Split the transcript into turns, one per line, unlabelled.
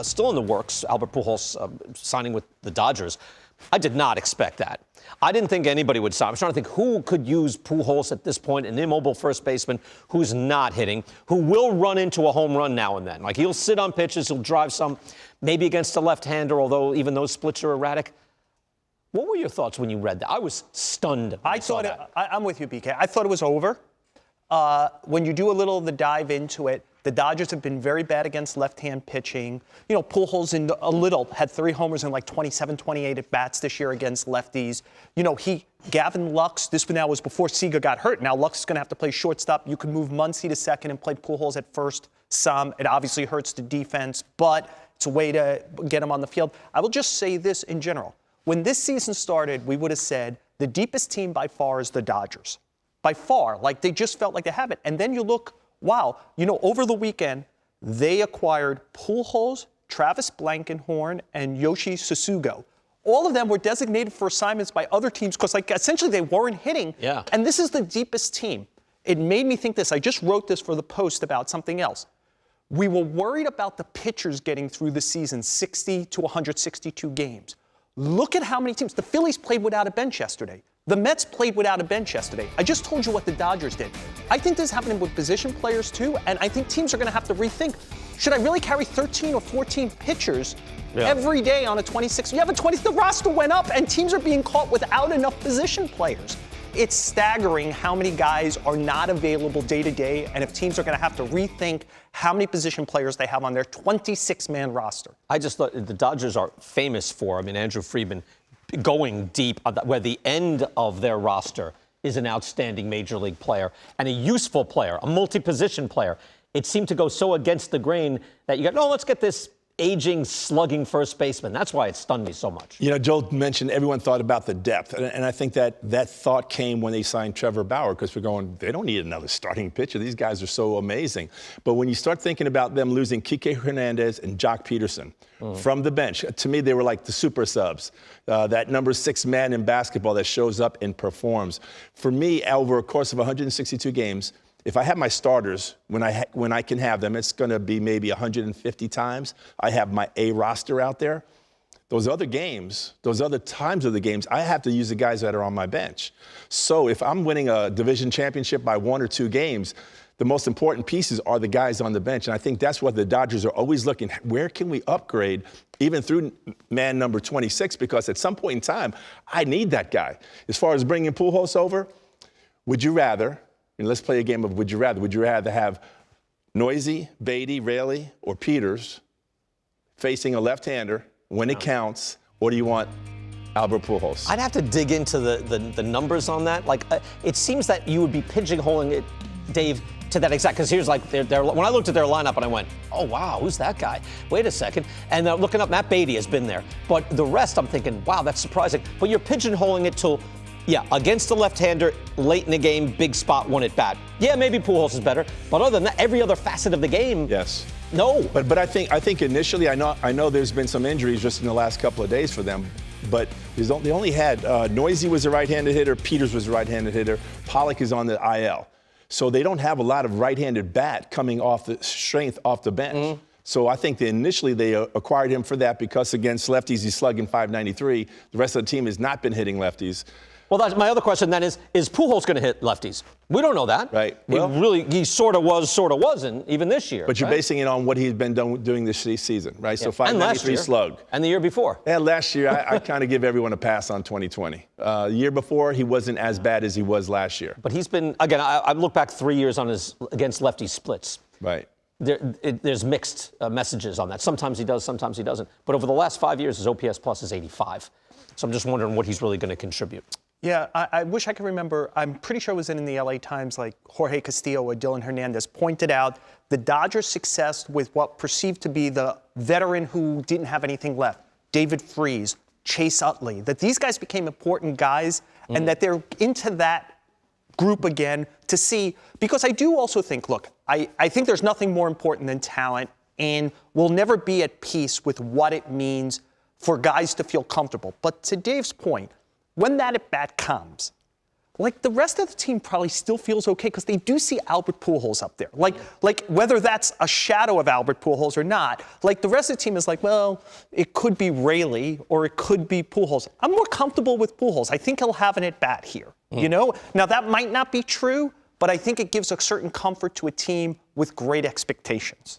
Still in the works, Albert Pujols signing with the Dodgers. I did not expect that. I didn't think anybody would sign. I was trying to think who could use Pujols at this point, an immobile first baseman who's not hitting, who will run into a home run now and then. Like, he'll sit on pitches, he'll drive some, maybe against a left-hander, although even those splits are erratic. What were your thoughts when you read that? I was stunned.
I'm with you, BK. I thought it was over. When you do a little of the dive into it, the Dodgers have been very bad against left-hand pitching. You know, Pujols had 3 homers in like 27, 28 at-bats this year against lefties. You know, Gavin Lux, this now was before Seager got hurt. Now Lux is going to have to play shortstop. You can move Muncy to second and play Pujols at first some. It obviously hurts the defense, but it's a way to get him on the field. I will just say this in general. When this season started, we would have said the deepest team by far is the Dodgers. By far. Like, they just felt like they have it. And then you look, wow, you know, over the weekend, they acquired Pujols, Travis Blankenhorn, and Yoshi Tsutsugo. All of them were designated for assignments by other teams because, like, essentially they weren't hitting.
Yeah.
And this is the deepest team. It made me think this. I just wrote this for the Post about something else. We were worried about the pitchers getting through the season 60 to 162 games. Look at how many teams. The Phillies played without a bench yesterday. The Mets played without a bench yesterday. I just told you what the Dodgers did. I think this is happening with position players too, and I think teams are going to have to rethink, should I really carry 13 or 14 pitchers every day on a 26? You have a 20, the roster went up, and teams are being caught without enough position players. It's staggering how many guys are not available day to day, and if teams are going to have to rethink how many position players they have on their 26-man roster.
I just thought the Dodgers are famous for, I mean, Andrew Friedman, going deep, where the end of their roster is an outstanding major league player and a useful player, a multi-position player. It seemed to go so against the grain that you go, no, let's get this aging, slugging first baseman. That's why it stunned me so much.
You know, Joe mentioned everyone thought about the depth, and I think that thought came when they signed Trevor Bauer, because we're going, they don't need another starting pitcher. These guys are so amazing. But when you start thinking about them losing Kike Hernandez and Jock Peterson from the bench, to me, they were like the super subs, that number 6 man in basketball that shows up and performs. For me, over a course of 162 games, if I have my starters, when I can have them, it's going to be maybe 150 times. I have my A roster out there. Those other games, those other times of the games, I have to use the guys that are on my bench. So if I'm winning a division championship by 1 or 2 games, the most important pieces are the guys on the bench. And I think that's what the Dodgers are always looking at. Where can we upgrade, even through man number 26? Because at some point in time, I need that guy. As far as bringing Pujols over, would you rather? And let's play a game of would you rather. Would you rather have Noisy, Beatty, Raley, or Peters facing a left-hander when it counts, or do you want Albert Pujols?
I'd have to dig into the numbers on that. Like, it seems that you would be pigeonholing it, Dave, to that exact, because here's like, when I looked at their lineup and I went, oh, wow, who's that guy? Wait a second. And looking up, Matt Beatty has been there. But the rest, I'm thinking, wow, that's surprising. But you're pigeonholing it to, yeah, against the left-hander, late in the game, big spot, 1 at bat. Yeah, maybe Pujols is better, but other than that, every other facet of the game,
yes,
no.
But I think initially, I know there's been some injuries just in the last couple of days for them, but they only had Noisy was a right-handed hitter, Peters was a right-handed hitter, Pollock is on the IL, so they don't have a lot of right-handed bat coming off the strength off the bench. So I think that initially they acquired him for that because against lefties he's slugging .593. The rest of the team has not been hitting lefties.
Well, that's my other question then is Pujols going to hit lefties? We don't know that.
Right.
Well, he sort of was, sort of wasn't, even this year.
But you're basing it on what he's been doing this season, right? Yeah. So .593 slug.
And the year before.
And last year, I kind of give everyone a pass on 2020. The year before, he wasn't as bad as he was last year.
But he's been, again, I look back 3 years on his against lefty splits.
Right.
There's mixed messages on that. Sometimes he does, sometimes he doesn't. But over the last 5 years, his OPS plus is 85. So I'm just wondering what he's really going to contribute.
Yeah, I wish I could remember. I'm pretty sure it was in the LA Times, like Jorge Castillo or Dylan Hernandez pointed out the Dodgers' success with what perceived to be the veteran who didn't have anything left, David Freese, Chase Utley, that these guys became important guys and that they're into that group again to see. Because I do also think, look, I think there's nothing more important than talent, and we'll never be at peace with what it means for guys to feel comfortable. But to Dave's point, when that at-bat comes, like the rest of the team probably still feels okay because they do see Albert Pujols up there. Like whether that's a shadow of Albert Pujols or not, like the rest of the team is like, well, it could be Raley or it could be Pujols. I'm more comfortable with Pujols. I think he'll have an at-bat here, you know? Now, that might not be true, but I think it gives a certain comfort to a team with great expectations.